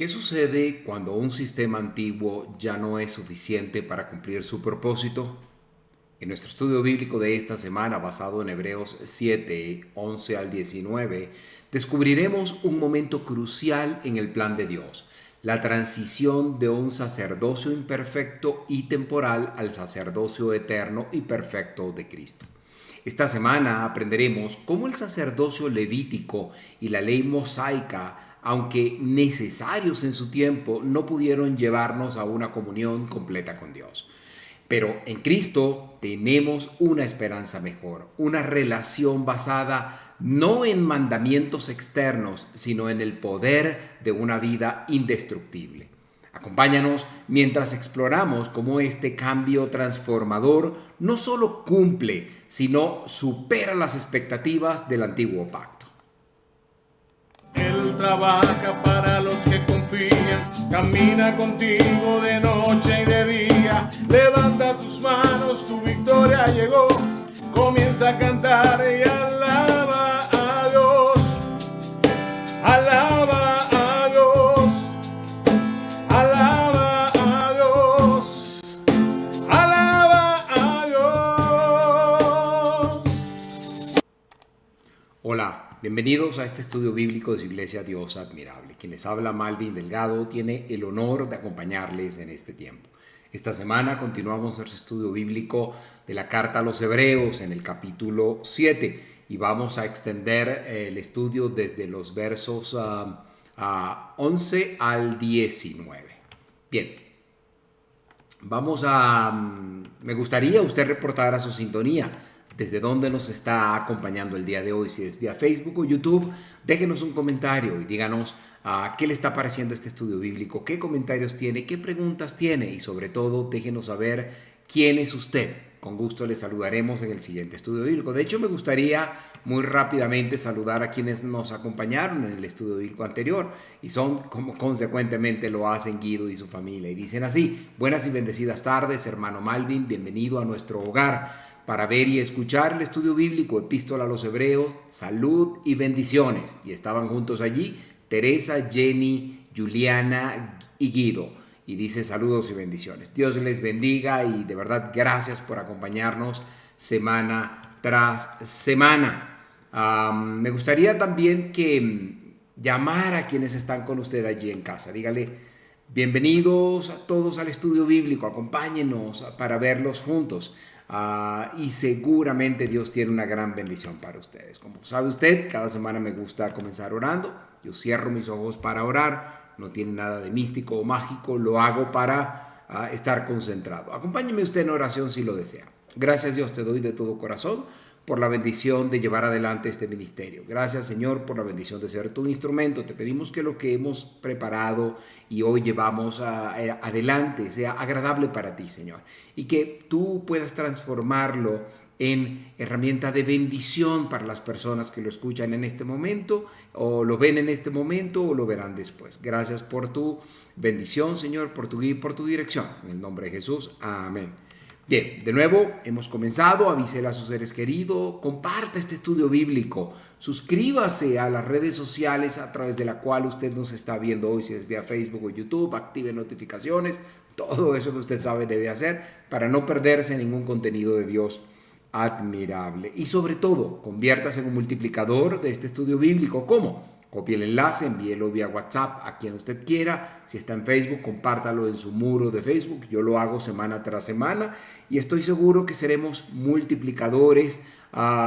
¿Qué sucede cuando un sistema antiguo ya no es suficiente para cumplir su propósito? En nuestro estudio bíblico de esta semana, basado en Hebreos 7, 11 al 19, descubriremos un momento crucial en el plan de Dios, la transición de un sacerdocio imperfecto y temporal al sacerdocio eterno y perfecto de Cristo. Esta semana aprenderemos cómo el sacerdocio levítico y la ley mosaica, aunque necesarios en su tiempo, no pudieron llevarnos a una comunión completa con Dios. Pero en Cristo tenemos una esperanza mejor, una relación basada no en mandamientos externos, sino en el poder de una vida indestructible. Acompáñanos mientras exploramos cómo este cambio transformador no solo cumple, sino supera las expectativas del antiguo pacto. Él trabaja para los que confían, camina contigo de noche y de día. Levanta tus manos, tu victoria llegó. Comienza a cantar y alaba a Dios. Alaba a Dios. Alaba a Dios. Alaba a Dios. Hola. Bienvenidos a este estudio bíblico de su iglesia Dios Admirable. Quien les habla, Malvin Delgado, tiene el honor de acompañarles en este tiempo. Esta semana continuamos nuestro estudio bíblico de la carta a los Hebreos en el capítulo 7 y vamos a extender el estudio desde los versos 11 al 19. Bien, me gustaría usted reportar a su sintonía desde dónde nos está acompañando el día de hoy. Si es vía Facebook o YouTube, déjenos un comentario y díganos qué le está pareciendo este estudio bíblico, qué comentarios tiene, qué preguntas tiene y sobre todo déjenos saber quién es usted. Con gusto le saludaremos en el siguiente estudio bíblico. De hecho, me gustaría muy rápidamente saludar a quienes nos acompañaron en el estudio bíblico anterior y son como consecuentemente lo hacen Guido y su familia. Y dicen así: buenas y bendecidas tardes, hermano Malvin, bienvenido a nuestro hogar para ver y escuchar el estudio bíblico, Epístola a los Hebreos, salud y bendiciones. Y estaban juntos allí Teresa, Jenny, Juliana y Guido. Y dice saludos y bendiciones. Dios les bendiga y de verdad gracias por acompañarnos semana tras semana. Me gustaría también que llamara a quienes están con usted allí en casa. Dígale: bienvenidos a todos al estudio bíblico, acompáñenos para verlos juntos. Y seguramente Dios tiene una gran bendición para ustedes. Como sabe usted, cada semana me gusta comenzar orando. Yo cierro mis ojos para orar. No tiene nada de místico o mágico. Lo hago para estar concentrado. Acompáñeme usted en oración si lo desea. Gracias, Dios, te doy de todo corazón por la bendición de llevar adelante este ministerio. Gracias, Señor, por la bendición de ser tu instrumento. Te pedimos que lo que hemos preparado y hoy llevamos adelante sea agradable para ti, Señor, y que tú puedas transformarlo en herramienta de bendición para las personas que lo escuchan en este momento, o lo ven en este momento, o lo verán después. Gracias por tu bendición, Señor, por tu guía y por tu dirección. En el nombre de Jesús, amén. Bien, de nuevo hemos comenzado. Avísele a sus seres queridos, comparte este estudio bíblico, suscríbase a las redes sociales a través de la cual usted nos está viendo hoy, si es vía Facebook o YouTube, active notificaciones, todo eso que usted sabe debe hacer para no perderse ningún contenido de Dios admirable. Y sobre todo, conviértase en un multiplicador de este estudio bíblico. ¿Cómo? Copie el enlace, envíelo vía WhatsApp a quien usted quiera. Si está en Facebook, compártalo en su muro de Facebook. Yo lo hago semana tras semana y estoy seguro que seremos multiplicadores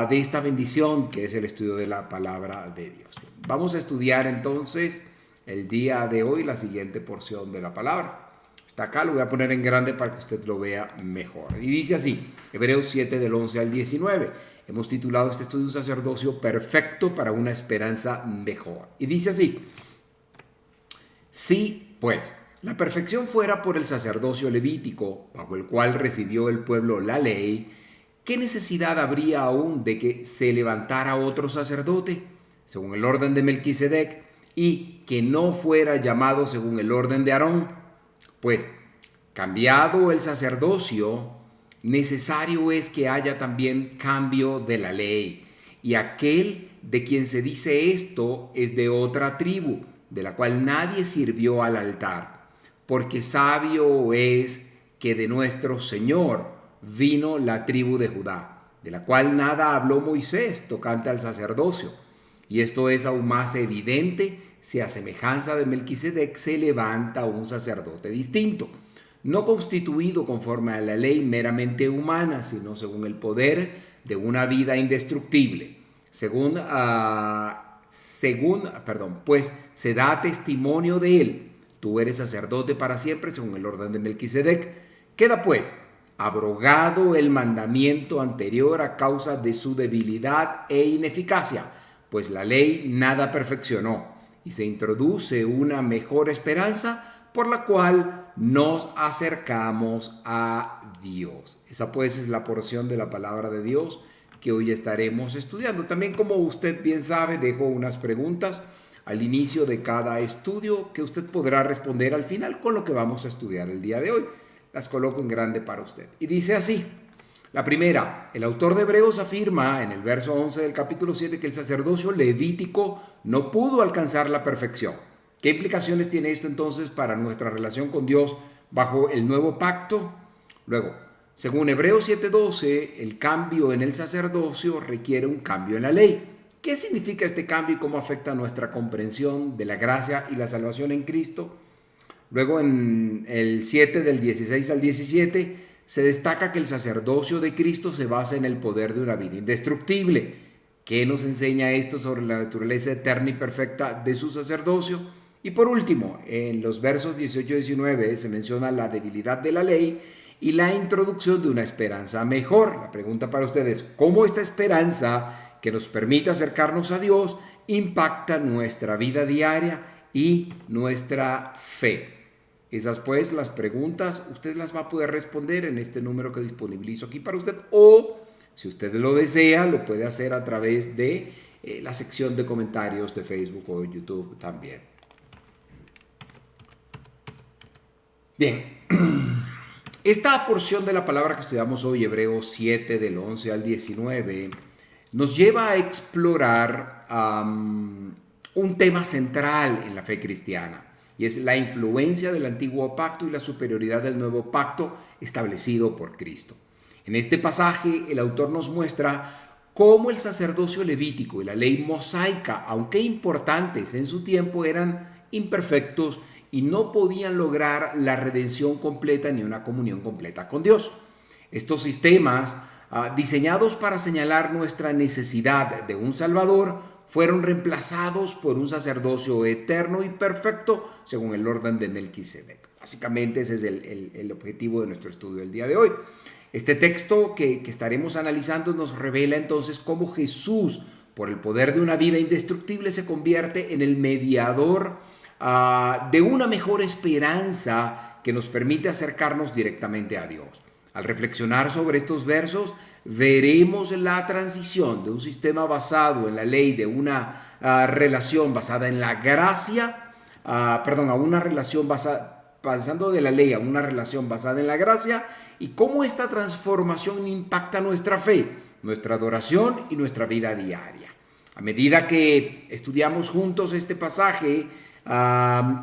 de esta bendición que es el estudio de la palabra de Dios. Vamos a estudiar entonces el día de hoy la siguiente porción de la palabra. Está acá, lo voy a poner en grande para que usted lo vea mejor. Y dice así, Hebreos 7 del 11 al 19. Hemos titulado este estudio: un sacerdocio perfecto para una esperanza mejor. Y dice así: si pues la perfección fuera por el sacerdocio levítico, bajo el cual recibió el pueblo la ley, ¿qué necesidad habría aún de que se levantara otro sacerdote, según el orden de Melquisedec, y que no fuera llamado según el orden de Aarón? Pues, cambiado el sacerdocio, necesario es que haya también cambio de la ley. Y aquel de quien se dice esto es de otra tribu, de la cual nadie sirvió al altar, porque sabio es que de nuestro Señor vino la tribu de Judá, de la cual nada habló Moisés tocante al sacerdocio. Y esto es aún más evidente si a semejanza de Melquisedec se levanta un sacerdote distinto, no constituido conforme a la ley meramente humana, sino según el poder de una vida indestructible, pues se da testimonio de él. Tú eres sacerdote para siempre según el orden de Melquisedec. Queda pues abrogado el mandamiento anterior a causa de su debilidad e ineficacia, pues la ley nada perfeccionó, y se introduce una mejor esperanza por la cual nos acercamos a Dios. Esa pues es la porción de la palabra de Dios que hoy estaremos estudiando. También, como usted bien sabe, dejo unas preguntas al inicio de cada estudio que usted podrá responder al final con lo que vamos a estudiar el día de hoy. Las coloco en grande para usted. Y dice así. La primera, el autor de Hebreos afirma en el verso 11 del capítulo 7 que el sacerdocio levítico no pudo alcanzar la perfección. ¿Qué implicaciones tiene esto entonces para nuestra relación con Dios bajo el nuevo pacto? Luego, según Hebreos 7:12, el cambio en el sacerdocio requiere un cambio en la ley. ¿Qué significa este cambio y cómo afecta nuestra comprensión de la gracia y la salvación en Cristo? Luego, en el 7 del 16 al 17, se destaca que el sacerdocio de Cristo se basa en el poder de una vida indestructible. ¿Qué nos enseña esto sobre la naturaleza eterna y perfecta de su sacerdocio? Y por último, en los versos 18 y 19 se menciona la debilidad de la ley y la introducción de una esperanza mejor. La pregunta para ustedes, ¿cómo esta esperanza que nos permite acercarnos a Dios impacta nuestra vida diaria y nuestra fe? Esas pues las preguntas usted las va a poder responder en este número que disponibilizo aquí para usted, o si usted lo desea lo puede hacer a través de la sección de comentarios de Facebook o YouTube también. Bien, esta porción de la palabra que estudiamos hoy, Hebreos 7 del 11 al 19, nos lleva a explorar un tema central en la fe cristiana. Y es la influencia del antiguo pacto y la superioridad del nuevo pacto establecido por Cristo. En este pasaje, el autor nos muestra cómo el sacerdocio levítico y la ley mosaica, aunque importantes en su tiempo, eran imperfectos y no podían lograr la redención completa ni una comunión completa con Dios. Estos sistemas, diseñados para señalar nuestra necesidad de un Salvador, fueron reemplazados por un sacerdocio eterno y perfecto según el orden de Melquisedec. Básicamente ese es el objetivo de nuestro estudio el día de hoy. Este texto que estaremos analizando nos revela entonces cómo Jesús, por el poder de una vida indestructible, se convierte en el mediador de una mejor esperanza que nos permite acercarnos directamente a Dios. Al reflexionar sobre estos versos, veremos la transición de un sistema basado en la ley, de una relación basada en la gracia, a una relación pasando de la ley a una relación basada en la gracia, y cómo esta transformación impacta nuestra fe, nuestra adoración y nuestra vida diaria. A medida que estudiamos juntos este pasaje,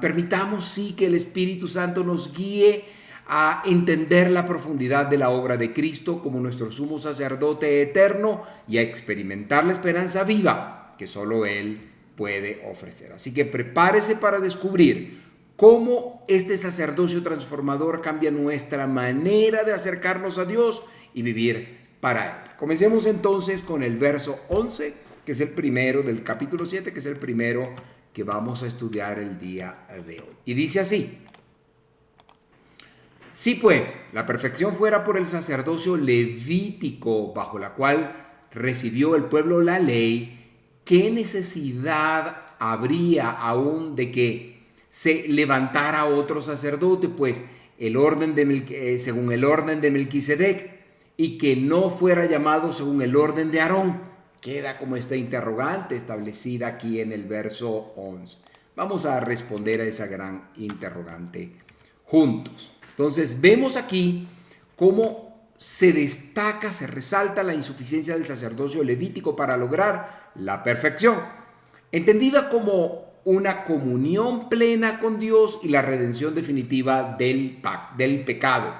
permitamos sí que el Espíritu Santo nos guíe a entender la profundidad de la obra de Cristo como nuestro sumo sacerdote eterno y a experimentar la esperanza viva que solo Él puede ofrecer. Así que prepárese para descubrir cómo este sacerdocio transformador cambia nuestra manera de acercarnos a Dios y vivir para Él. Comencemos entonces con el verso 11, que es el primero del capítulo 7, que es el primero que vamos a estudiar el día de hoy. Y dice así: Si pues la perfección fuera por el sacerdocio levítico, bajo la cual recibió el pueblo la ley, ¿qué necesidad habría aún de que se levantara otro sacerdote? Pues según el orden de Melquisedec, y que no fuera llamado según el orden de Aarón. Queda como esta interrogante establecida aquí en el verso 11. Vamos a responder a esa gran interrogante juntos. Entonces vemos aquí cómo se destaca, se resalta la insuficiencia del sacerdocio levítico para lograr la perfección, entendida como una comunión plena con Dios y la redención definitiva del pecado.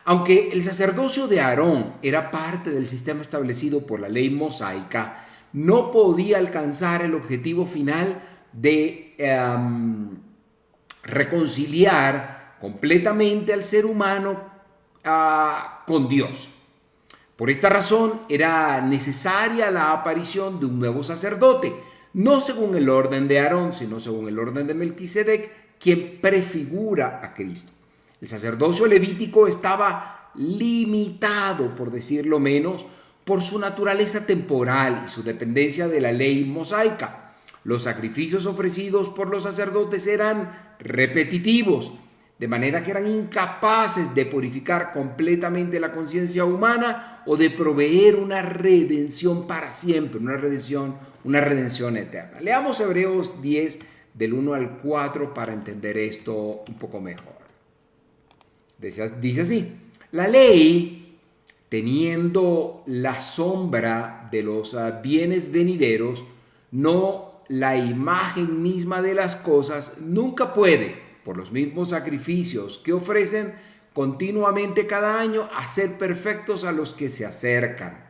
Aunque el sacerdocio de Aarón era parte del sistema establecido por la ley mosaica, no podía alcanzar el objetivo final de reconciliar completamente al ser humano con Dios. Por esta razón era necesaria la aparición de un nuevo sacerdote, no según el orden de Aarón, sino según el orden de Melquisedec, quien prefigura a Cristo. El sacerdocio levítico estaba limitado, por decirlo menos, por su naturaleza temporal y su dependencia de la ley mosaica. Los sacrificios ofrecidos por los sacerdotes eran repetitivos, de manera que eran incapaces de purificar completamente la conciencia humana o de proveer una redención para siempre, una redención eterna. Leamos Hebreos 10 del 1 al 4 para entender esto un poco mejor. Dice así: la ley, teniendo la sombra de los bienes venideros, no la imagen misma de las cosas, nunca puede, por los mismos sacrificios que ofrecen continuamente cada año, hacer perfectos a los que se acercan.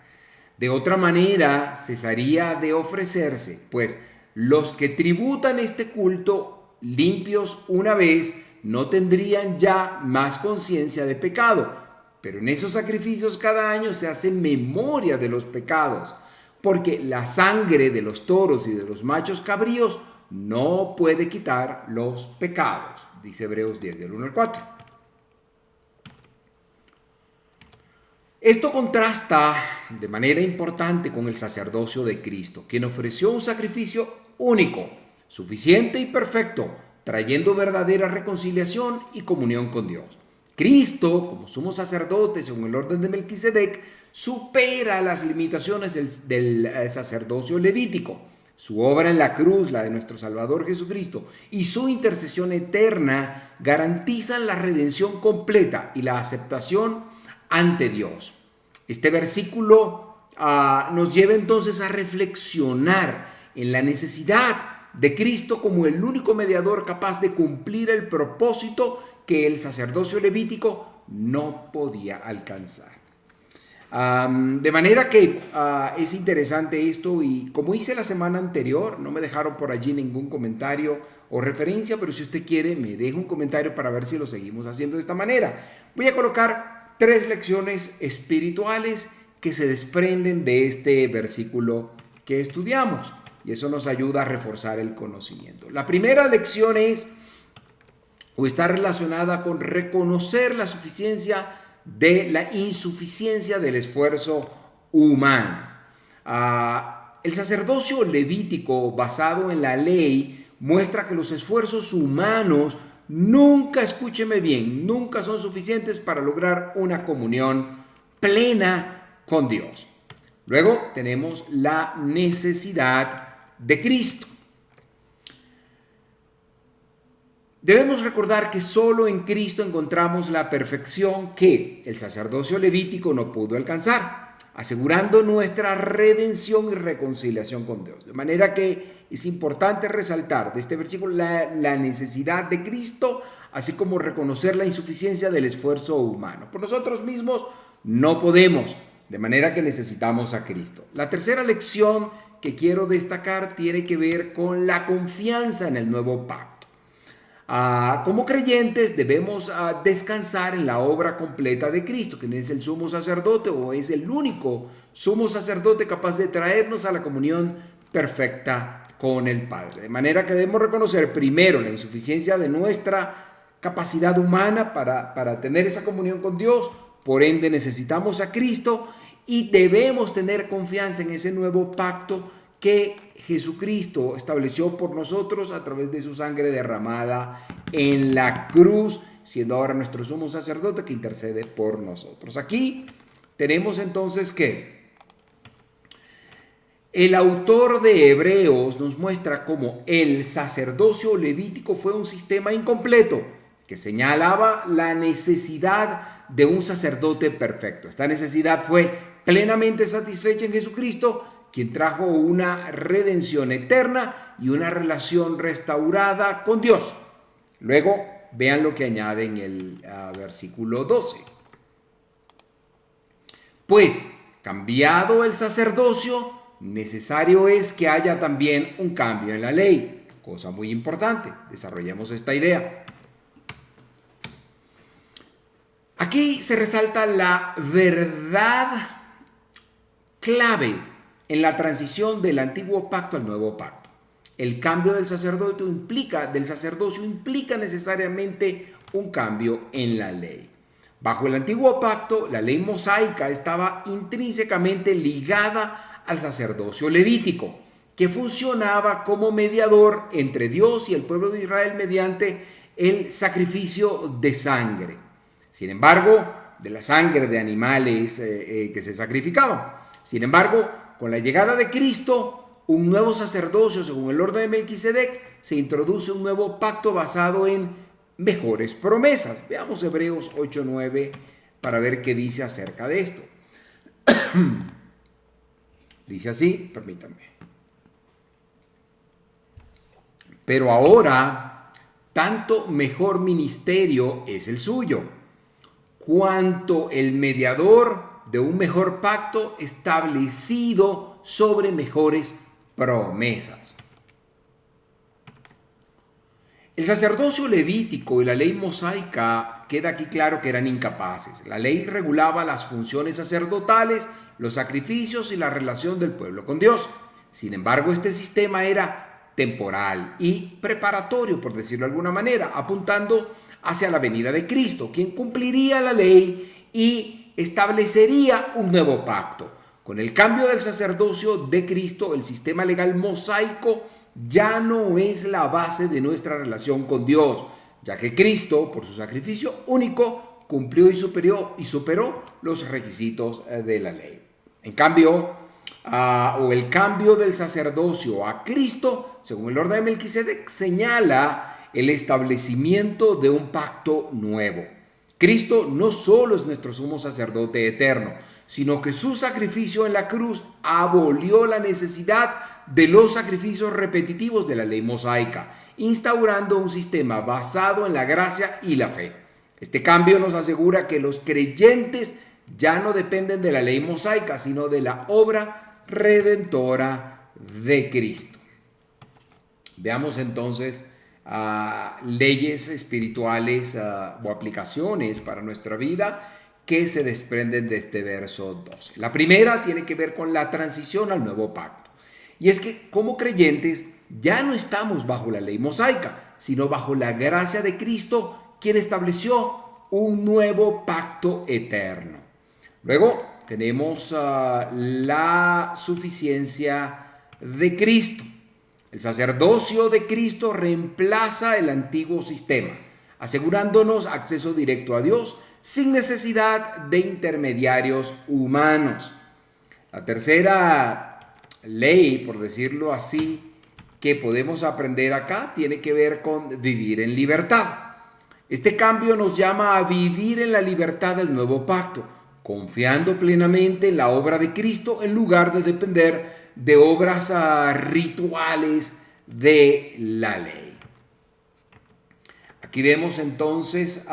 De otra manera, cesaría de ofrecerse, pues los que tributan este culto limpios una vez no tendrían ya más conciencia de pecado. Pero en esos sacrificios cada año se hace memoria de los pecados, porque la sangre de los toros y de los machos cabríos no puede quitar los pecados, dice Hebreos 10 del 1 al 4. Esto contrasta de manera importante con el sacerdocio de Cristo, quien ofreció un sacrificio único, suficiente y perfecto, trayendo verdadera reconciliación y comunión con Dios. Cristo, como sumo sacerdote según el orden de Melquisedec, supera las limitaciones del sacerdocio levítico. Su obra en la cruz, la de nuestro Salvador Jesucristo, y su intercesión eterna garantizan la redención completa y la aceptación ante Dios. Este versículo nos lleva entonces a reflexionar en la necesidad de Cristo como el único mediador capaz de cumplir el propósito que el sacerdocio levítico no podía alcanzar. De manera que es interesante esto, y como hice la semana anterior, no me dejaron por allí ningún comentario o referencia, pero si usted quiere me deja un comentario para ver si lo seguimos haciendo de esta manera. Voy a colocar 3 lecciones espirituales que se desprenden de este versículo que estudiamos, y eso nos ayuda a reforzar el conocimiento. La primera lección está relacionada con reconocer la suficiencia de la insuficiencia del esfuerzo humano. El sacerdocio levítico basado en la ley muestra que los esfuerzos humanos nunca, escúcheme bien, nunca son suficientes para lograr una comunión plena con Dios. Luego tenemos la necesidad de Cristo. Debemos recordar que solo en Cristo encontramos la perfección que el sacerdocio levítico no pudo alcanzar, asegurando nuestra redención y reconciliación con Dios. De manera que es importante resaltar de este versículo la necesidad de Cristo, así como reconocer la insuficiencia del esfuerzo humano. Por nosotros mismos no podemos, de manera que necesitamos a Cristo. La tercera lección que quiero destacar tiene que ver con la confianza en el nuevo pacto. Como creyentes debemos descansar en la obra completa de Cristo, quien es el sumo sacerdote o es el único sumo sacerdote capaz de traernos a la comunión perfecta con el Padre. De manera que debemos reconocer primero la insuficiencia de nuestra capacidad humana para tener esa comunión con Dios. Por ende necesitamos a Cristo y debemos tener confianza en ese nuevo pacto que Jesucristo estableció por nosotros a través de su sangre derramada en la cruz, siendo ahora nuestro sumo sacerdote que intercede por nosotros. Aquí tenemos entonces que el autor de Hebreos nos muestra cómo el sacerdocio levítico fue un sistema incompleto que señalaba la necesidad de un sacerdote perfecto. Esta necesidad fue plenamente satisfecha en Jesucristo, quien trajo una redención eterna y una relación restaurada con Dios. Luego, vean lo que añade en el versículo 12. Pues, cambiado el sacerdocio, necesario es que haya también un cambio en la ley. Cosa muy importante, desarrollemos esta idea. Aquí se resalta la verdad clave en la transición del antiguo pacto al nuevo pacto. El cambio del sacerdocio implica necesariamente un cambio en la ley. Bajo el antiguo pacto, la ley mosaica estaba intrínsecamente ligada al sacerdocio levítico, que funcionaba como mediador entre Dios y el pueblo de Israel mediante el sacrificio de sangre. Sin embargo, de la sangre de animales que se sacrificaban. Sin embargo, con la llegada de Cristo, un nuevo sacerdocio según el orden de Melquisedec, se introduce un nuevo pacto basado en mejores promesas. Veamos Hebreos 8:9 para ver qué dice acerca de esto. Dice así, permítanme. Pero ahora, tanto mejor ministerio es el suyo, cuanto el mediador de un mejor pacto establecido sobre mejores promesas. El sacerdocio levítico y la ley mosaica queda aquí claro que eran incapaces. La ley regulaba las funciones sacerdotales, los sacrificios y la relación del pueblo con Dios. Sin embargo, este sistema era temporal y preparatorio, por decirlo de alguna manera, apuntando hacia la venida de Cristo, quien cumpliría la ley y establecería un nuevo pacto. Con el cambio del sacerdocio de Cristo, el sistema legal mosaico ya no es la base de nuestra relación con Dios, ya que Cristo, por su sacrificio único, cumplió y superó los requisitos de la ley. En cambio, el cambio del sacerdocio a Cristo, según el orden de Melquisedec, señala el establecimiento de un pacto nuevo. Cristo no solo es nuestro sumo sacerdote eterno, sino que su sacrificio en la cruz abolió la necesidad de los sacrificios repetitivos de la ley mosaica, instaurando un sistema basado en la gracia y la fe. Este cambio nos asegura que los creyentes ya no dependen de la ley mosaica, sino de la obra redentora de Cristo. Veamos entonces leyes espirituales o aplicaciones para nuestra vida que se desprenden de este verso 12. La primera tiene que ver con la transición al nuevo pacto. Y es que como creyentes ya no estamos bajo la ley mosaica, sino bajo la gracia de Cristo, quien estableció un nuevo pacto eterno. Luego tenemos la suficiencia de Cristo. El sacerdocio de Cristo reemplaza el antiguo sistema, asegurándonos acceso directo a Dios sin necesidad de intermediarios humanos. La tercera ley, por decirlo así, que podemos aprender acá tiene que ver con vivir en libertad. Este cambio nos llama a vivir en la libertad del nuevo pacto, confiando plenamente en la obra de Cristo en lugar de depender de obras rituales de la ley. Aquí vemos entonces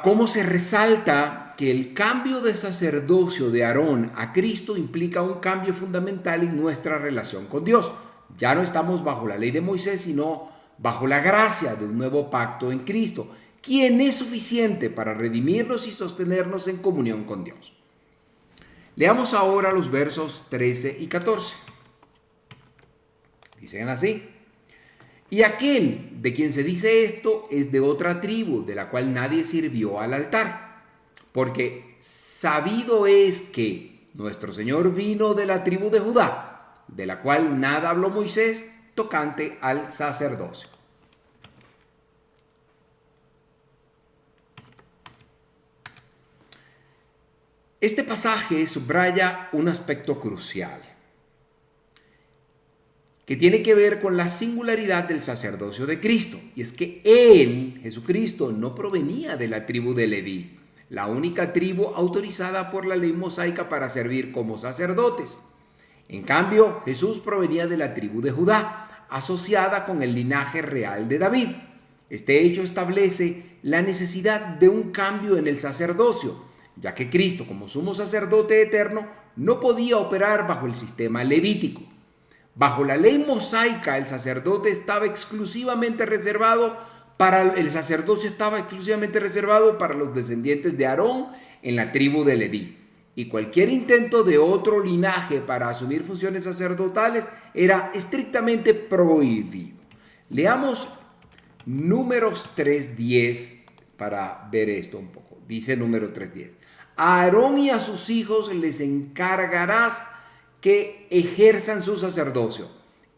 cómo se resalta que el cambio de sacerdocio de Aarón a Cristo implica un cambio fundamental en nuestra relación con Dios. Ya no estamos bajo la ley de Moisés, sino bajo la gracia de un nuevo pacto en Cristo, quien es suficiente para redimirnos y sostenernos en comunión con Dios. Leamos ahora los versos 13 y 14. Dicen así: y aquel de quien se dice esto es de otra tribu, de la cual nadie sirvió al altar, porque sabido es que nuestro Señor vino de la tribu de Judá, de la cual nada habló Moisés tocante al sacerdocio. Este pasaje subraya un aspecto crucial que tiene que ver con la singularidad del sacerdocio de Cristo. Y es que Él, Jesucristo, no provenía de la tribu de Leví. la única tribu autorizada por la ley mosaica para servir como sacerdotes. En cambio, Jesús provenía de la tribu de Judá, asociada con el linaje real de David. Este hecho establece la necesidad de un cambio en el sacerdocio, ya que Cristo, como sumo sacerdote eterno, no podía operar bajo el sistema levítico. Bajo la ley mosaica, el sacerdocio estaba exclusivamente reservado para los descendientes de Aarón en la tribu de Leví. Y cualquier intento de otro linaje para asumir funciones sacerdotales era estrictamente prohibido. Leamos Números 3:10 para ver esto un poco. Dice Número 3:10. A Aarón y a sus hijos les encargarás que ejerzan su sacerdocio,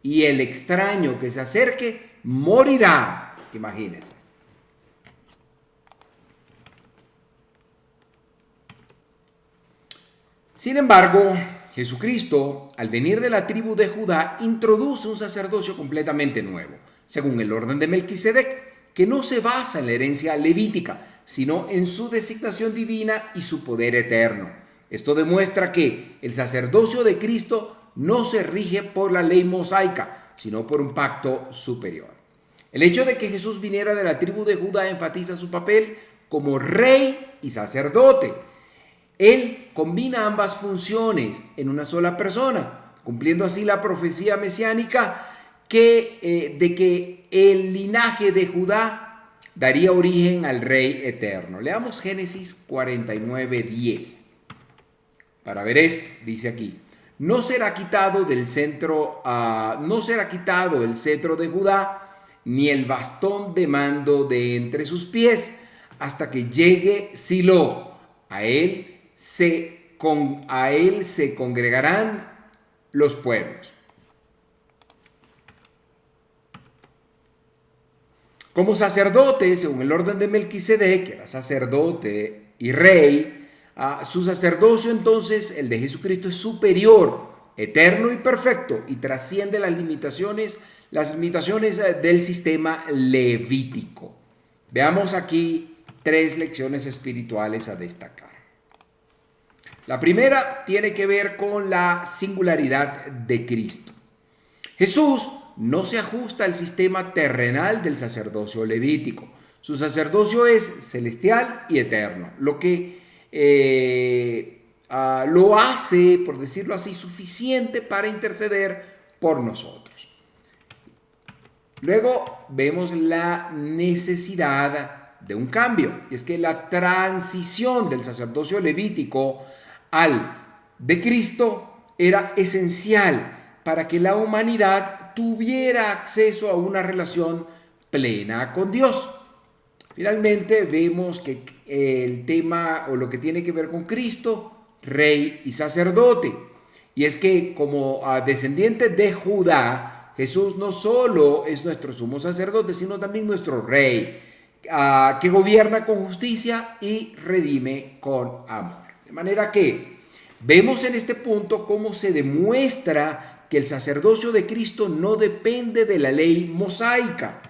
y el extraño que se acerque morirá. Imagínense. Sin embargo, Jesucristo, al venir de la tribu de Judá, introduce un sacerdocio completamente nuevo, según el orden de Melquisedec, que no se basa en la herencia levítica, sino en su designación divina y su poder eterno. Esto demuestra que el sacerdocio de Cristo no se rige por la ley mosaica, sino por un pacto superior. El hecho de que Jesús viniera de la tribu de Judá enfatiza su papel como rey y sacerdote. Él combina ambas funciones en una sola persona, cumpliendo así la profecía mesiánica de que el linaje de Judá daría origen al Rey eterno. Leamos Génesis 49:10. Para ver esto, dice aquí: no será quitado del cetro de Judá, ni el bastón de mando de entre sus pies, hasta que llegue Silo. A él se congregarán los pueblos. Como sacerdote, según el orden de Melquisedec, que era sacerdote y rey, su sacerdocio entonces, el de Jesucristo, es superior, eterno y perfecto, y trasciende las limitaciones del sistema levítico. Veamos aquí 3 lecciones espirituales a destacar. La primera tiene que ver con la singularidad de Cristo. Jesús no se ajusta al sistema terrenal del sacerdocio levítico. Su sacerdocio es celestial y eterno, lo que lo hace, por decirlo así, suficiente para interceder por nosotros. Luego vemos la necesidad de un cambio, y es que la transición del sacerdocio levítico al de Cristo era esencial para que la humanidad tuviera acceso a una relación plena con Dios. Finalmente vemos que el tema o lo que tiene que ver con Cristo, rey y sacerdote, y es que como descendiente de Judá, Jesús no solo es nuestro sumo sacerdote, sino también nuestro rey, que gobierna con justicia y redime con amor. De manera que vemos en este punto cómo se demuestra que el sacerdocio de Cristo no depende de la ley mosaica,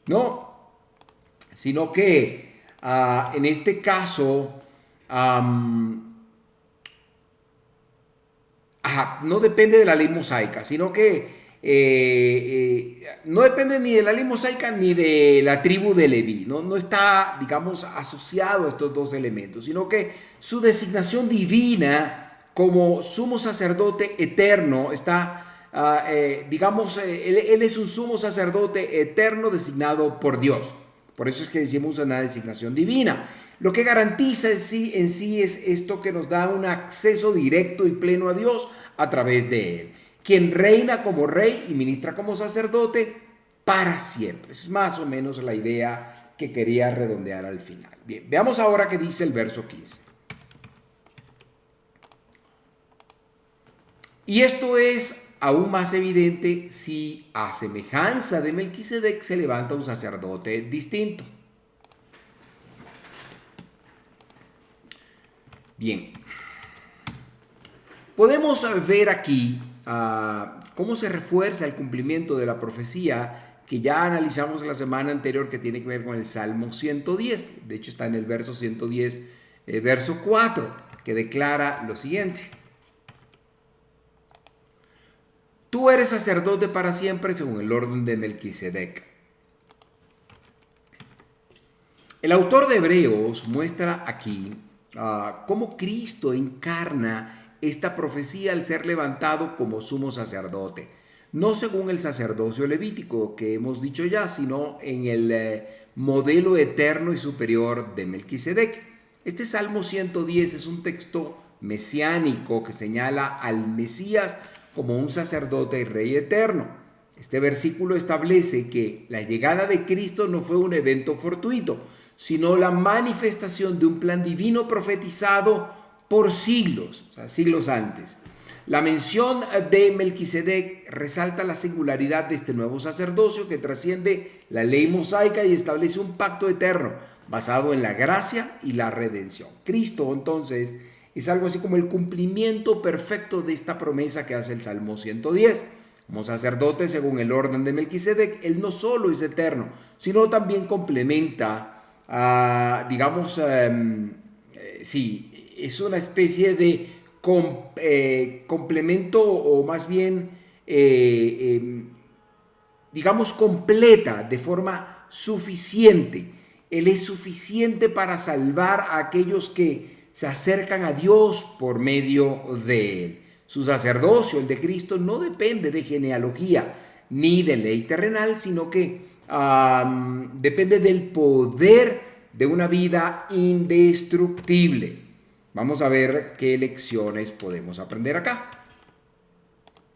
¿no? Sino que en este caso no depende de la ley mosaica, sino que no depende ni de la ley mosaica ni de la tribu de Leví, no está, digamos, asociado a estos dos elementos, sino que su designación divina como sumo sacerdote eterno está, él es un sumo sacerdote eterno designado por Dios. Por eso es que decimos una designación divina. Lo que garantiza en sí es esto, que nos da un acceso directo y pleno a Dios a través de Él, quien reina como rey y ministra como sacerdote para siempre. Es más o menos la idea que quería redondear al final. Bien, veamos ahora qué dice el verso 15. Y esto es aún más evidente si a semejanza de Melquisedec se levanta un sacerdote distinto. Bien, podemos ver aquí cómo se refuerza el cumplimiento de la profecía que ya analizamos la semana anterior, que tiene que ver con el Salmo 110. De hecho, está en el verso 110 verso 4, que declara lo siguiente. Tú eres sacerdote para siempre según el orden de Melquisedec. El autor de Hebreos muestra aquí cómo Cristo encarna esta profecía al ser levantado como sumo sacerdote. No según el sacerdocio levítico que hemos dicho ya, sino en el modelo eterno y superior de Melquisedec. Este Salmo 110 es un texto mesiánico que señala al Mesías como un sacerdote y rey eterno. Este versículo establece que la llegada de Cristo no fue un evento fortuito, sino la manifestación de un plan divino profetizado por siglos, o sea, siglos antes. La mención de Melquisedec resalta la singularidad de este nuevo sacerdocio que trasciende la ley mosaica y establece un pacto eterno basado en la gracia y la redención. Cristo, entonces, es algo así como el cumplimiento perfecto de esta promesa que hace el Salmo 110. Como sacerdote, según el orden de Melquisedec, él no solo es eterno, sino también complementa, es una especie de complemento o más bien, completa de forma suficiente. Él es suficiente para salvar a aquellos que se acercan a Dios por medio de él. Su sacerdocio, el de Cristo, no depende de genealogía ni de ley terrenal, sino que depende del poder de una vida indestructible. Vamos a ver qué lecciones podemos aprender acá.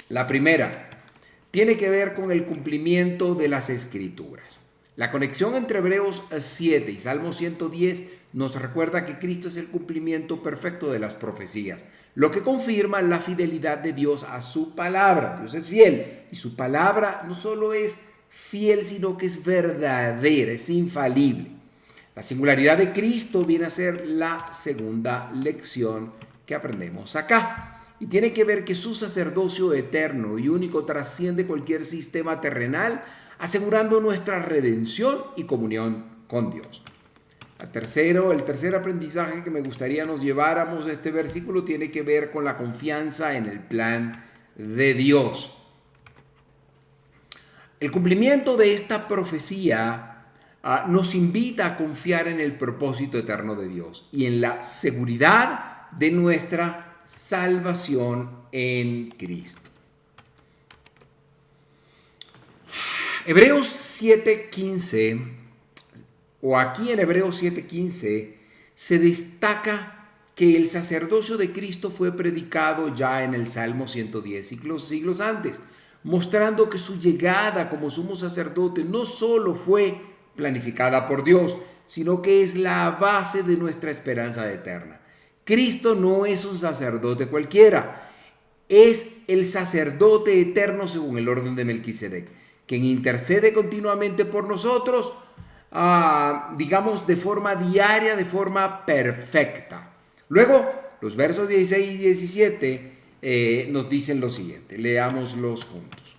La primera tiene que ver con el cumplimiento de las Escrituras. La conexión entre Hebreos 7 y Salmo 110 nos recuerda que Cristo es el cumplimiento perfecto de las profecías, lo que confirma la fidelidad de Dios a su palabra. Dios es fiel y su palabra no solo es fiel, sino que es verdadera, es infalible. La singularidad de Cristo viene a ser la segunda lección que aprendemos acá. Y tiene que ver que su sacerdocio eterno y único trasciende cualquier sistema terrenal, asegurando nuestra redención y comunión con Dios. El tercer aprendizaje que me gustaría nos lleváramos de este versículo tiene que ver con la confianza en el plan de Dios. El cumplimiento de esta profecía nos invita a confiar en el propósito eterno de Dios y en la seguridad de nuestra salvación en Cristo. Hebreos 7:15, o aquí en Hebreos 7:15, se destaca que el sacerdocio de Cristo fue predicado ya en el Salmo 110 siglos antes, mostrando que su llegada como sumo sacerdote no solo fue planificada por Dios, sino que es la base de nuestra esperanza eterna. Cristo no es un sacerdote cualquiera, es el sacerdote eterno según el orden de Melquisedec, quien intercede continuamente por nosotros, de forma diaria, de forma perfecta. Luego, los versos 16 y 17 nos dicen lo siguiente, leámoslos juntos.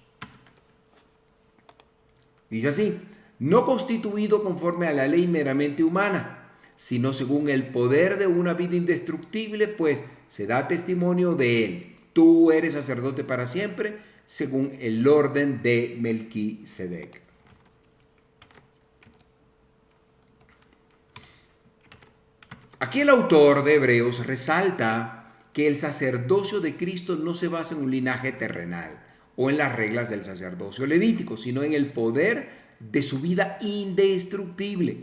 Dice así: no constituido conforme a la ley meramente humana, sino según el poder de una vida indestructible, pues se da testimonio de él. Tú eres sacerdote para siempre, según el orden de Melquisedec. Aquí el autor de Hebreos resalta que el sacerdocio de Cristo no se basa en un linaje terrenal o en las reglas del sacerdocio levítico, sino en el poder de su vida indestructible,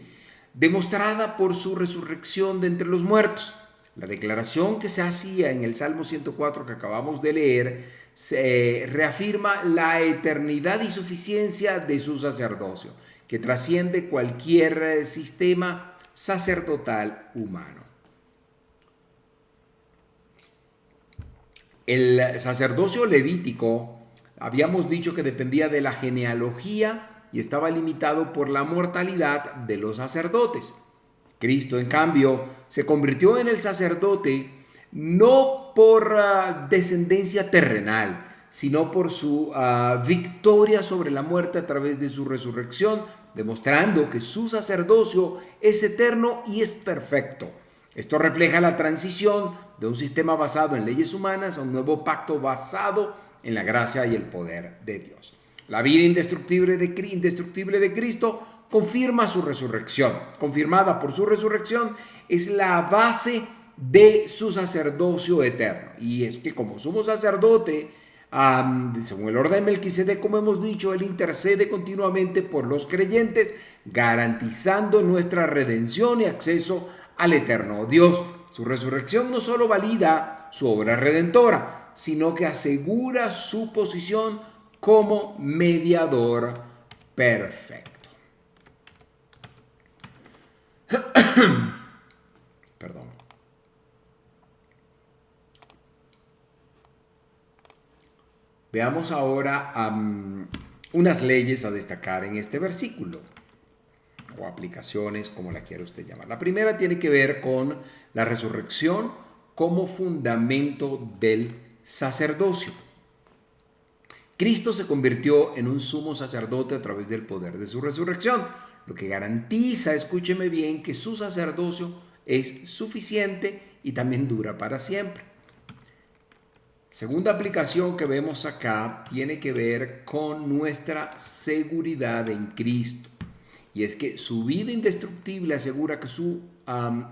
demostrada por su resurrección de entre los muertos. La declaración que se hacía en el Salmo 104 que acabamos de leer se reafirma la eternidad y suficiencia de su sacerdocio, que trasciende cualquier sistema sacerdotal humano. El sacerdocio levítico, habíamos dicho que dependía de la genealogía y estaba limitado por la mortalidad de los sacerdotes. Cristo, en cambio, se convirtió en el sacerdote no por descendencia terrenal, sino por su victoria sobre la muerte a través de su resurrección, demostrando que su sacerdocio es eterno y es perfecto. Esto refleja la transición de un sistema basado en leyes humanas a un nuevo pacto basado en la gracia y el poder de Dios. La vida indestructible de Cristo confirma su resurrección. Confirmada por su resurrección, es la base de su sacerdocio eterno. Y es que como sumo sacerdote, según el orden de Melquisedec, como hemos dicho, él intercede continuamente por los creyentes, garantizando nuestra redención y acceso al eterno Dios. Su resurrección no solo valida su obra redentora, sino que asegura su posición como mediador perfecto. Perdón. Veamos ahora unas leyes a destacar en este versículo, o aplicaciones, como la quiera usted llamar. La primera tiene que ver con la resurrección como fundamento del sacerdocio. Cristo se convirtió en un sumo sacerdote a través del poder de su resurrección, lo que garantiza, escúcheme bien, que su sacerdocio es suficiente y también dura para siempre. Segunda aplicación que vemos acá tiene que ver con nuestra seguridad en Cristo. Y es que su vida indestructible asegura que su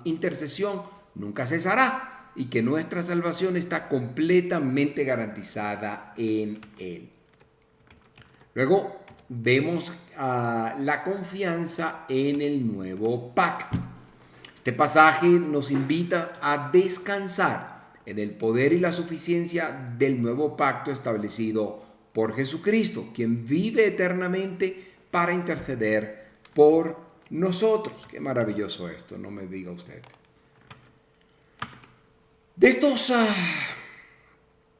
intercesión nunca cesará y que nuestra salvación está completamente garantizada en Él. Luego vemos la confianza en el nuevo pacto. Este pasaje nos invita a descansar en el poder y la suficiencia del nuevo pacto establecido por Jesucristo, quien vive eternamente para interceder por nosotros. Qué maravilloso esto, no me diga usted. De estos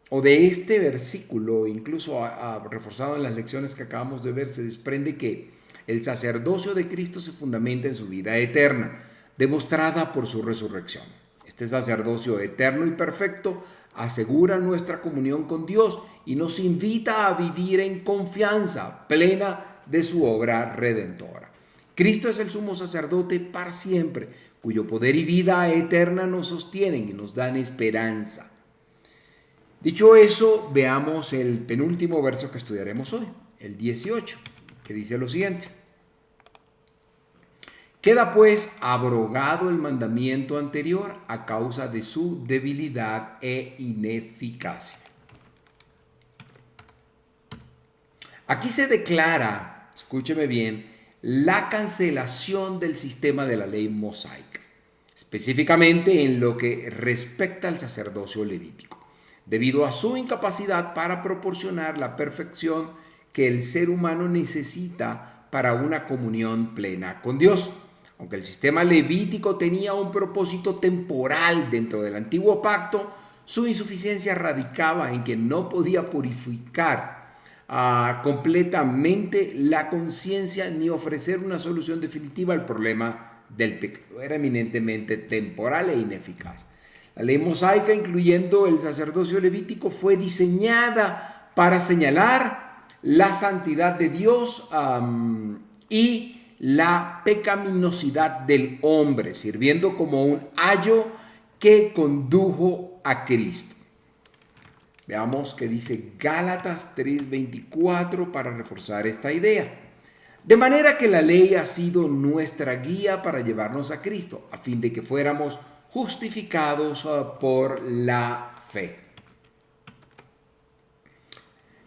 o de este versículo, incluso reforzado en las lecciones que acabamos de ver, se desprende que el sacerdocio de Cristo se fundamenta en su vida eterna, demostrada por su resurrección. Este sacerdocio eterno y perfecto asegura nuestra comunión con Dios y nos invita a vivir en confianza plena de su obra redentora. Cristo es el sumo sacerdote para siempre, cuyo poder y vida eterna nos sostienen y nos dan esperanza. Dicho eso, veamos el penúltimo verso que estudiaremos hoy, el 18, que dice lo siguiente. Queda pues abrogado el mandamiento anterior a causa de su debilidad e ineficacia. Aquí se declara, escúcheme bien, la cancelación del sistema de la ley mosaica, específicamente en lo que respecta al sacerdocio levítico, debido a su incapacidad para proporcionar la perfección que el ser humano necesita para una comunión plena con Dios. Aunque el sistema levítico tenía un propósito temporal dentro del antiguo pacto, su insuficiencia radicaba en que no podía purificar completamente la conciencia ni ofrecer una solución definitiva al problema del pecado. Era eminentemente temporal e ineficaz. La ley mosaica, incluyendo el sacerdocio levítico, fue diseñada para señalar la santidad de Dios y la pecaminosidad del hombre, sirviendo como un ayo que condujo a Cristo. Veamos qué dice Gálatas 3:24 para reforzar esta idea. De manera que la ley ha sido nuestra guía para llevarnos a Cristo, a fin de que fuéramos justificados por la fe.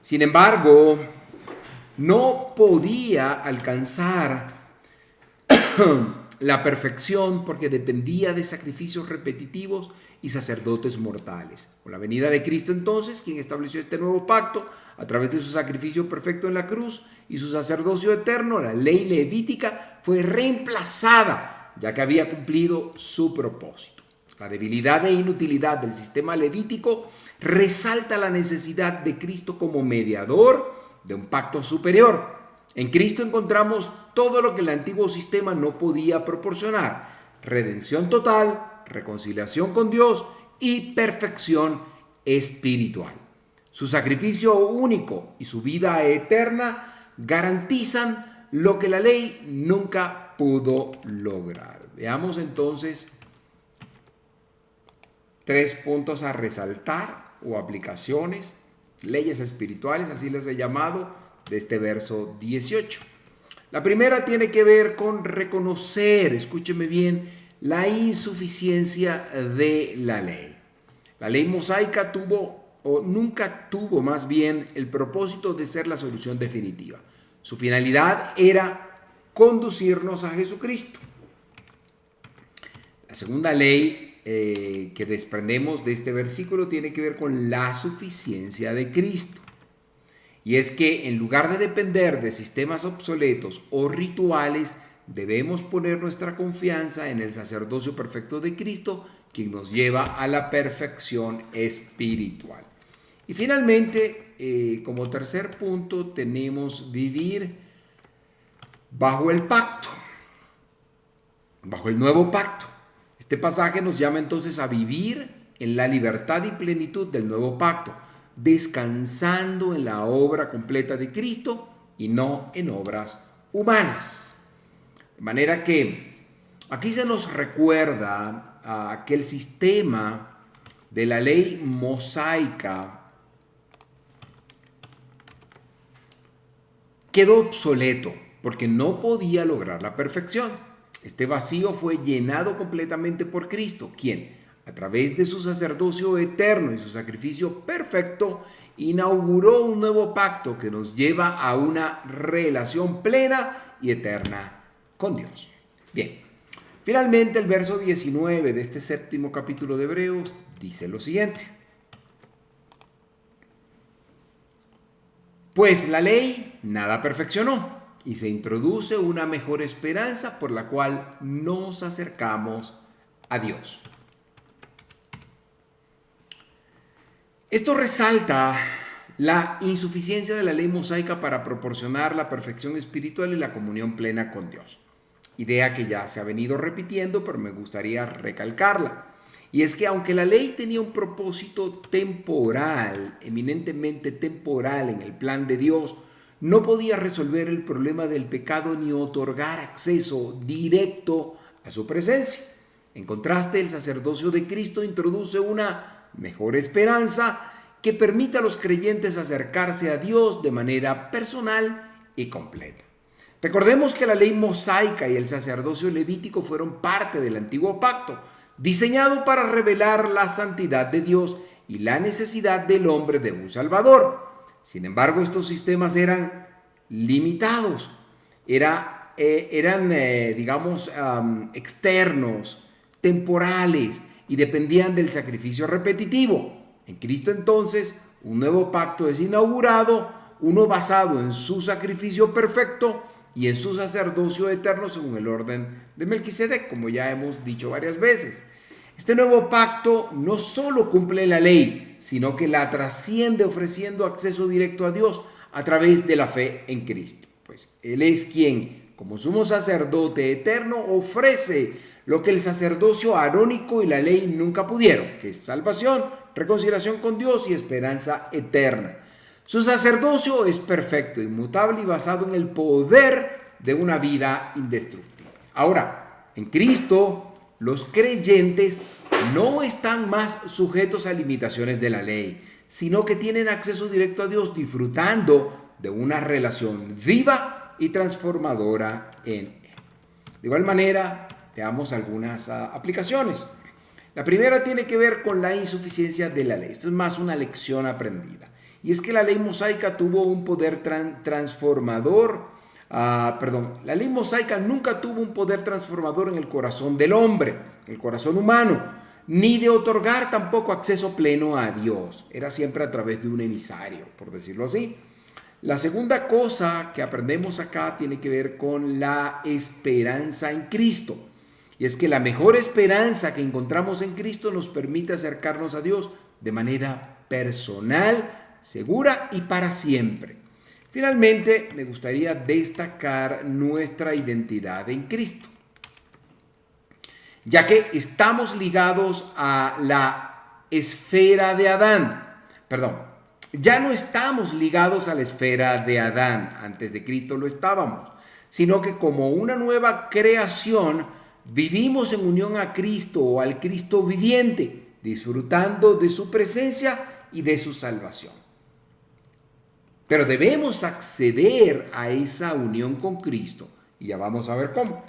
Sin embargo, no podía alcanzar la perfección porque dependía de sacrificios repetitivos y sacerdotes mortales. Con la venida de Cristo entonces, quien estableció este nuevo pacto a través de su sacrificio perfecto en la cruz y su sacerdocio eterno, la ley levítica fue reemplazada, ya que había cumplido su propósito. La debilidad e inutilidad del sistema levítico resalta la necesidad de Cristo como mediador de un pacto superior. En Cristo encontramos todo lo que el antiguo sistema no podía proporcionar: redención total, reconciliación con Dios y perfección espiritual. Su sacrificio único y su vida eterna garantizan lo que la ley nunca pudo lograr. Veamos entonces 3 puntos a resaltar o aplicaciones, leyes espirituales, así les he llamado, de este verso 18. La primera tiene que ver con reconocer, escúcheme bien, la insuficiencia de la ley. La ley mosaica nunca tuvo más bien el propósito de ser la solución definitiva. Su finalidad era conducirnos a Jesucristo. La segunda ley que desprendemos de este versículo tiene que ver con la suficiencia de Cristo. Y es que en lugar de depender de sistemas obsoletos o rituales, debemos poner nuestra confianza en el sacerdocio perfecto de Cristo, quien nos lleva a la perfección espiritual. Y finalmente, como tercer punto, tenemos vivir bajo el pacto, bajo el nuevo pacto. Este pasaje nos llama entonces a vivir en la libertad y plenitud del nuevo pacto, descansando en la obra completa de Cristo y no en obras humanas. De manera que aquí se nos recuerda que el sistema de la ley mosaica quedó obsoleto porque no podía lograr la perfección. Este vacío fue llenado completamente por Cristo, quien, a través de su sacerdocio eterno y su sacrificio perfecto, inauguró un nuevo pacto que nos lleva a una relación plena y eterna con Dios. Bien, finalmente el verso 19 de este 7º capítulo de Hebreos dice lo siguiente. Pues la ley nada perfeccionó, y se introduce una mejor esperanza por la cual nos acercamos a Dios. Esto resalta la insuficiencia de la ley mosaica para proporcionar la perfección espiritual y la comunión plena con Dios. Idea que ya se ha venido repitiendo, pero me gustaría recalcarla. Y es que aunque la ley tenía un propósito temporal, eminentemente temporal en el plan de Dios, no podía resolver el problema del pecado ni otorgar acceso directo a su presencia. En contraste, el sacerdocio de Cristo introduce una mejor esperanza que permite a los creyentes acercarse a Dios de manera personal y completa. Recordemos que la ley mosaica y el sacerdocio levítico fueron parte del antiguo pacto, diseñado para revelar la santidad de Dios y la necesidad del hombre de un Salvador. Sin embargo, estos sistemas eran limitados, eran externos, temporales y dependían del sacrificio repetitivo. En Cristo entonces, un nuevo pacto es inaugurado, uno basado en su sacrificio perfecto y en su sacerdocio eterno según el orden de Melquisedec, como ya hemos dicho varias veces. Este nuevo pacto no solo cumple la ley, sino que la trasciende ofreciendo acceso directo a Dios a través de la fe en Cristo. Pues Él es quien, como sumo sacerdote eterno, ofrece lo que el sacerdocio arónico y la ley nunca pudieron, que es salvación, reconciliación con Dios y esperanza eterna. Su sacerdocio es perfecto, inmutable y basado en el poder de una vida indestructible. Ahora, en Cristo, los creyentes no están más sujetos a limitaciones de la ley, sino que tienen acceso directo a Dios disfrutando de una relación viva y transformadora en Él. De igual manera, veamos algunas aplicaciones. La primera tiene que ver con la insuficiencia de la ley. Esto es más una lección aprendida. Y es que la ley mosaica tuvo un poder transformador. La ley mosaica nunca tuvo un poder transformador en el corazón del hombre, el corazón humano, ni de otorgar tampoco acceso pleno a Dios. Era siempre a través de un emisario, por decirlo así. La segunda cosa que aprendemos acá tiene que ver con la esperanza en Cristo. Y es que la mejor esperanza que encontramos en Cristo nos permite acercarnos a Dios de manera personal, segura y para siempre. Finalmente, me gustaría destacar nuestra identidad en Cristo, ya que estamos ligados a la esfera de Adán. Ya no estamos ligados a la esfera de Adán, antes de Cristo lo estábamos, sino que como una nueva creación vivimos en unión a Cristo o al Cristo viviente, disfrutando de su presencia y de su salvación. Pero debemos acceder a esa unión con Cristo y ya vamos a ver cómo.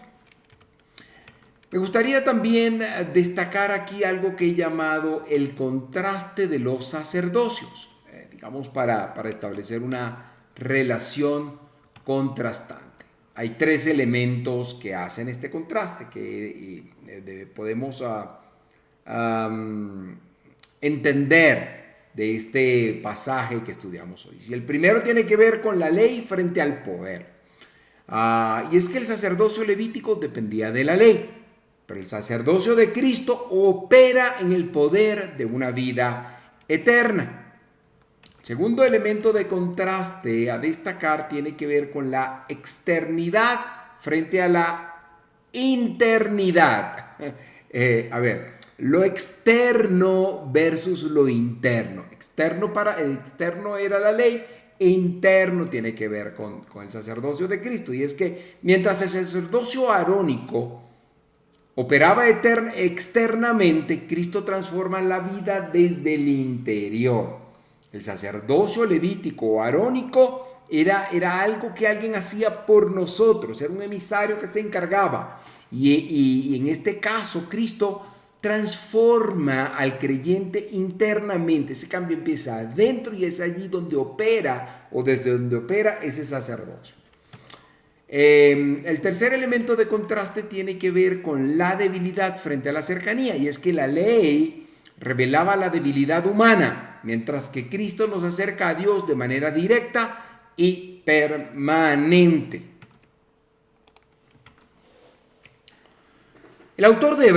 Me gustaría también destacar aquí algo que he llamado el contraste de los sacerdocios, digamos para establecer una relación contrastante. Hay tres elementos que hacen este contraste que podemos entender de este pasaje que estudiamos hoy. Y el primero tiene que ver con la ley frente al poder. Y es que el sacerdocio levítico dependía de la ley. Pero el sacerdocio de Cristo opera en el poder de una vida eterna. El segundo elemento de contraste a destacar tiene que ver con la externidad frente a la internidad. Lo externo versus lo interno. El externo era la ley, e interno tiene que ver con el sacerdocio de Cristo. Y es que mientras el sacerdocio arónico operaba externamente, Cristo transforma la vida desde el interior. El sacerdocio levítico o arónico era algo que alguien hacía por nosotros, era un emisario que se encargaba. Y en este caso, Cristo transforma al creyente internamente. Ese cambio empieza adentro y es allí donde opera o desde donde opera ese sacerdocio. El tercer elemento de contraste tiene que ver con la debilidad frente a la cercanía, y es que la ley revelaba la debilidad humana, mientras que Cristo nos acerca a Dios de manera directa y permanente. El autor de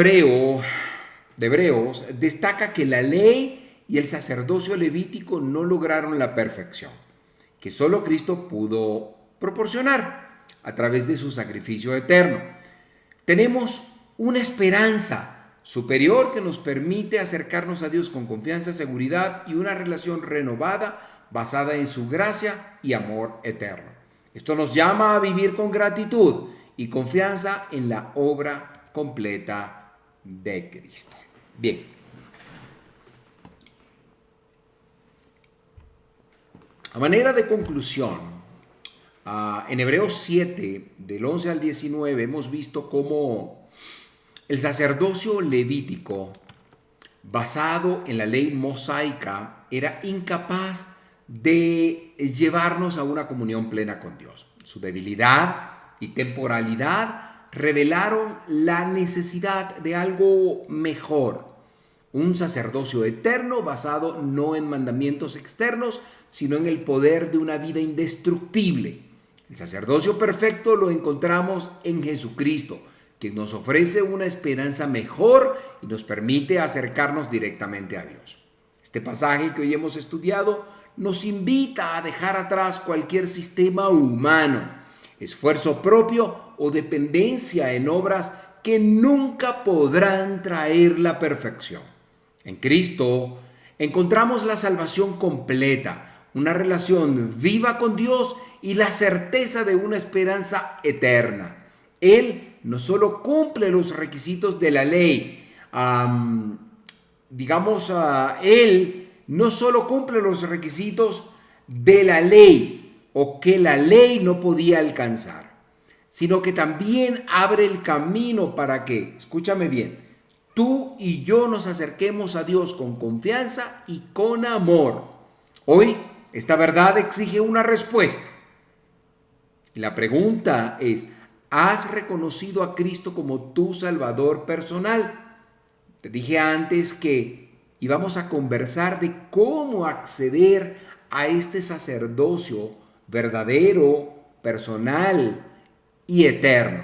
Hebreos destaca que la ley y el sacerdocio levítico no lograron la perfección, que solo Cristo pudo proporcionar a través de su sacrificio eterno. Tenemos una esperanza superior que nos permite acercarnos a Dios con confianza, seguridad y una relación renovada basada en su gracia y amor eterno. Esto nos llama a vivir con gratitud y confianza en la obra completa de Cristo. Bien. A manera de conclusión, en Hebreos 7, del 11 al 19, hemos visto cómo el sacerdocio levítico, basado en la ley mosaica, era incapaz de llevarnos a una comunión plena con Dios. Su debilidad y temporalidad revelaron la necesidad de algo mejor, un sacerdocio eterno basado no en mandamientos externos, sino en el poder de una vida indestructible. El sacerdocio perfecto lo encontramos en Jesucristo, quien nos ofrece una esperanza mejor y nos permite acercarnos directamente a Dios. Este pasaje que hoy hemos estudiado nos invita a dejar atrás cualquier sistema humano, esfuerzo propio o dependencia en obras que nunca podrán traer la perfección. En Cristo encontramos la salvación completa, una relación viva con Dios y la certeza de una esperanza eterna. Él no solo cumple los requisitos de la ley, Él no solo cumple los requisitos de la ley o que la ley no podía alcanzar, sino que también abre el camino para que, escúchame bien, tú y yo nos acerquemos a Dios con confianza y con amor. Hoy, esta verdad exige una respuesta. Y la pregunta es, ¿has reconocido a Cristo como tu Salvador personal? Te dije antes que íbamos a conversar de cómo acceder a este sacerdocio verdadero, personal y eterno.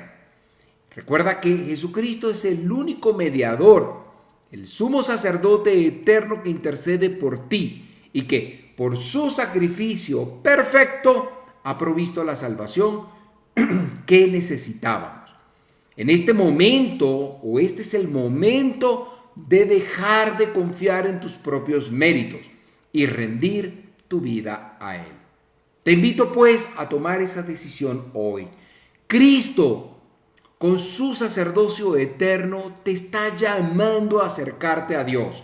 Recuerda que Jesucristo es el único mediador, el sumo sacerdote eterno que intercede por ti y que por su sacrificio perfecto ha provisto la salvación que necesitábamos. En este momento, o este es el momento de dejar de confiar en tus propios méritos y rendir tu vida a Él. Te invito pues a tomar esa decisión hoy. Cristo, con su sacerdocio eterno, te está llamando a acercarte a Dios.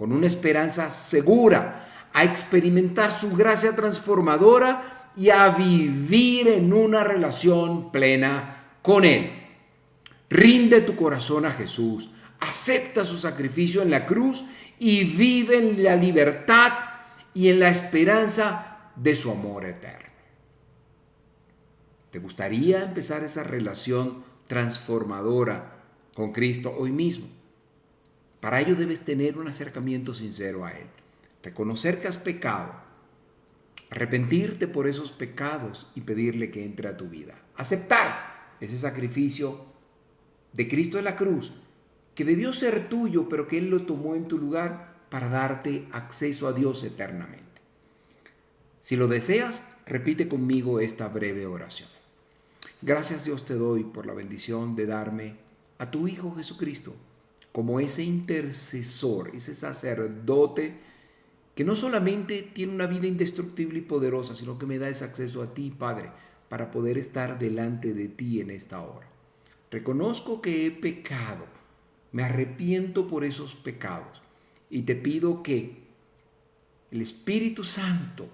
con una esperanza segura, a experimentar su gracia transformadora y a vivir en una relación plena con Él. Rinde tu corazón a Jesús, acepta su sacrificio en la cruz y vive en la libertad y en la esperanza de su amor eterno. ¿Te gustaría empezar esa relación transformadora con Cristo hoy mismo? Para ello debes tener un acercamiento sincero a Él, reconocer que has pecado, arrepentirte por esos pecados y pedirle que entre a tu vida. Aceptar ese sacrificio de Cristo en la cruz, que debió ser tuyo, pero que Él lo tomó en tu lugar para darte acceso a Dios eternamente. Si lo deseas, repite conmigo esta breve oración. Gracias, Dios, te doy por la bendición de darme a tu Hijo Jesucristo como ese intercesor, ese sacerdote que no solamente tiene una vida indestructible y poderosa, sino que me da ese acceso a ti, Padre, para poder estar delante de ti en esta hora. Reconozco que he pecado, me arrepiento por esos pecados y te pido que el Espíritu Santo,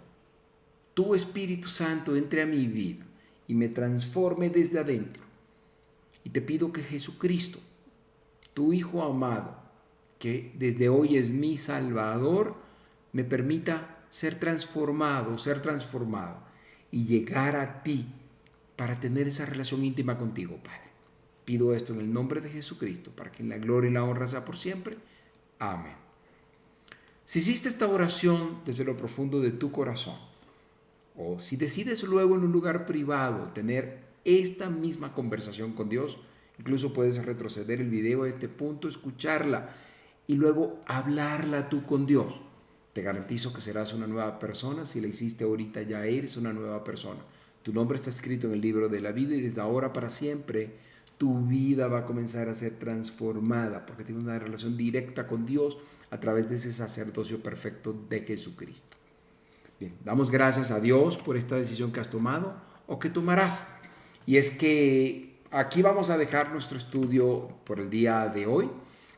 tu Espíritu Santo, entre a mi vida y me transforme desde adentro. Y te pido que Jesucristo, tu Hijo amado, que desde hoy es mi Salvador, me permita ser transformado, ser transformado y llegar a ti para tener esa relación íntima contigo, Padre. Pido esto en el nombre de Jesucristo, para que en la gloria y la honra sea por siempre. Amén. Si hiciste esta oración desde lo profundo de tu corazón, o si decides luego en un lugar privado tener esta misma conversación con Dios, incluso puedes retroceder el video a este punto, escucharla y luego hablarla tú con Dios. Te garantizo que serás una nueva persona. Si la hiciste ahorita, ya eres una nueva persona. Tu nombre está escrito en el libro de la vida y desde ahora para siempre tu vida va a comenzar a ser transformada porque tienes una relación directa con Dios a través de ese sacerdocio perfecto de Jesucristo. Bien, damos gracias a Dios por esta decisión que has tomado o que tomarás. Y es que aquí vamos a dejar nuestro estudio por el día de hoy.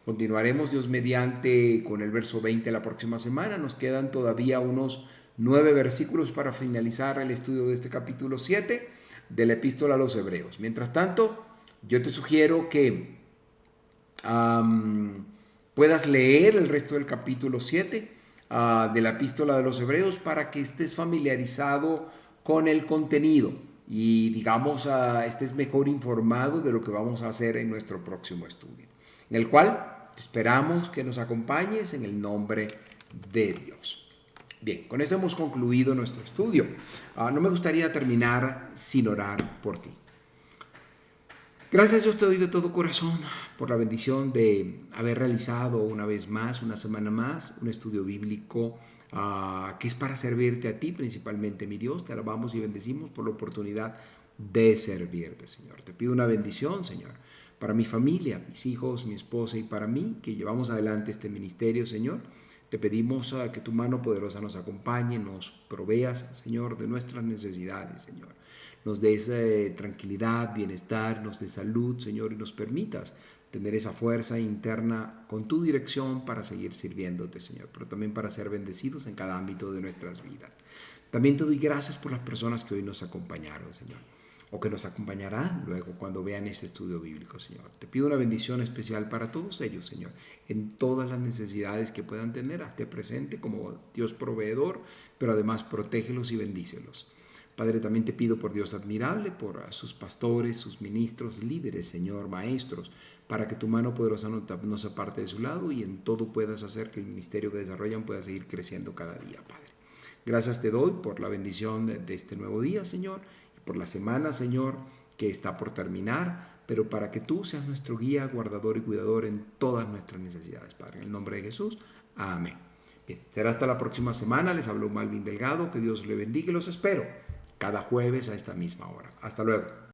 Continuaremos, Dios mediante, con el verso 20 la próxima semana. Nos quedan todavía unos 9 versículos para finalizar el estudio de este capítulo 7 de la Epístola a los Hebreos. Mientras tanto, yo te sugiero que puedas leer el resto del capítulo 7 de la Epístola de los Hebreos para que estés familiarizado con el contenido y, digamos, estés mejor informado de lo que vamos a hacer en nuestro próximo estudio, en el cual esperamos que nos acompañes en el nombre de Dios. Bien, con esto hemos concluido nuestro estudio. No me gustaría terminar sin orar por ti. Gracias, Dios, te doy de todo corazón por la bendición de haber realizado una vez más, una semana más, un estudio bíblico que es para servirte a ti principalmente, mi Dios. Te alabamos y bendecimos por la oportunidad de servirte, Señor. Te pido una bendición, Señor, para mi familia, mis hijos, mi esposa y para mí, que llevamos adelante este ministerio, Señor. Te pedimos que tu mano poderosa nos acompañe, nos proveas, Señor, de nuestras necesidades, Señor. Nos des tranquilidad, bienestar, nos des salud, Señor, y nos permitas tener esa fuerza interna con tu dirección para seguir sirviéndote, Señor, pero también para ser bendecidos en cada ámbito de nuestras vidas. También te doy gracias por las personas que hoy nos acompañaron, Señor, o que nos acompañarán luego cuando vean este estudio bíblico, Señor. Te pido una bendición especial para todos ellos, Señor, en todas las necesidades que puedan tener. Hazte presente como Dios proveedor, pero además protégelos y bendícelos. Padre, también te pido por Dios admirable, por sus pastores, sus ministros, líderes, Señor, maestros, para que tu mano poderosa no se aparte de su lado y en todo puedas hacer que el ministerio que desarrollan pueda seguir creciendo cada día, Padre. Gracias te doy por la bendición de este nuevo día, Señor, y por la semana, Señor, que está por terminar, pero para que tú seas nuestro guía, guardador y cuidador en todas nuestras necesidades, Padre. En el nombre de Jesús, amén. Bien, será hasta la próxima semana. Les habló Malvin Delgado. Que Dios le bendiga y los espero cada jueves a esta misma hora. Hasta luego.